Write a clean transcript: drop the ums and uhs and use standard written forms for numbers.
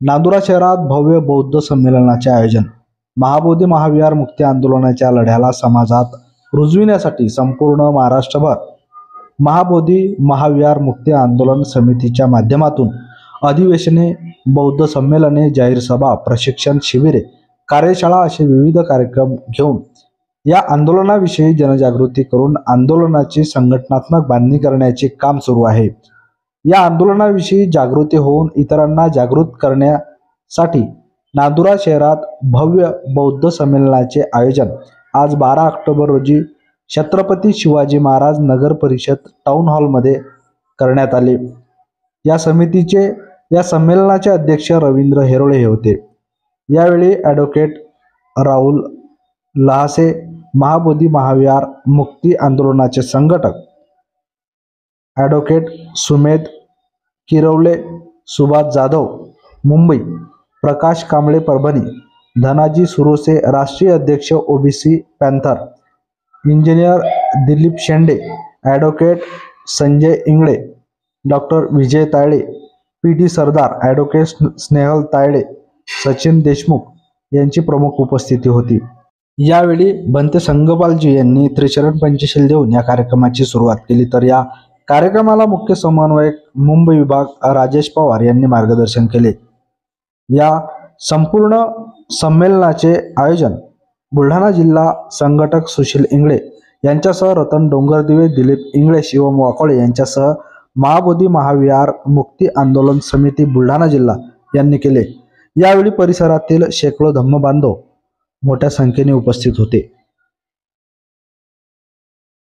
नांदुरा शहरात भव्य बौद्ध संमेलनाचे आयोजन। महाबोधी महाविहार मुक्ती आंदोलनाच्या लढ्याला समाजात रुजविण्यासाठी संपूर्ण महाराष्ट्रभर महाबोधी महाविहार मुक्ती आंदोलन समितीच्या माध्यमातून अधिवेशने, बौद्ध संमेलने, जाहीर सभा, प्रशिक्षण शिबिरे, कार्यशाळा असे विविध कार्यक्रम घेऊन या आंदोलनाविषयी जनजागृती करून आंदोलनाची संघटनात्मक बांधणी करण्याचे काम सुरू आहे। या आंदोलनाविषयी जागृती होऊन इतरांना जागृत करण्यासाठी नांदुरा शहरात भव्य बौद्ध संमेलनाचे आयोजन आज 12 ऑक्टोबर रोजी छत्रपती शिवाजी महाराज नगर परिषद टाउन हॉलमध्ये करण्यात आले। या संमेलनाचे अध्यक्ष रवींद्र हेरोळे हे होते। यावेळी ॲडव्होकेट राहुल लहासे, महाबोधी महाविहार मुक्ती आंदोलनाचे संघटक ॲडव्होकेट सुमेध किरवले, सुभाष जाधव मुंबई, प्रकाश कांबळे परभणी, धनाजी सुरोसे राष्ट्रीय अध्यक्ष ओबीसी पॅन्थर, इंजिनियर दिलीप शेंडे, ॲडव्होकेट संजय इंगळे, डॉक्टर विजय तायडे, पीडी सरदार, ॲडव्होकेट स्नेहल तायडे, सचिन देशमुख यांची प्रमुख उपस्थिती होती। यावेळी भंते संगपालजी यांनी त्रिचरण पंचशील देऊन या कार्यक्रमाची सुरुवात केली, तर या कार्यक्रमाला मुख्य समन्वयक मुंबई विभाग राजेश पवार यांनी मार्गदर्शन केले। या संपूर्ण संमेलनाचे आयोजन बुलढाणा जिल्हा संघटक सुशील इंगळे यांच्यासह रतन डोंगरदिवे, दिलीप इंगळे, शिवम वाकोळे यांच्यासह महाबोधी महाविहार मुक्ती आंदोलन समिती बुलढाणा जिल्हा यांनी केले। यावेळी परिसरातील शेकडो धम्मबांधव मोठ्या संख्येने उपस्थित होते।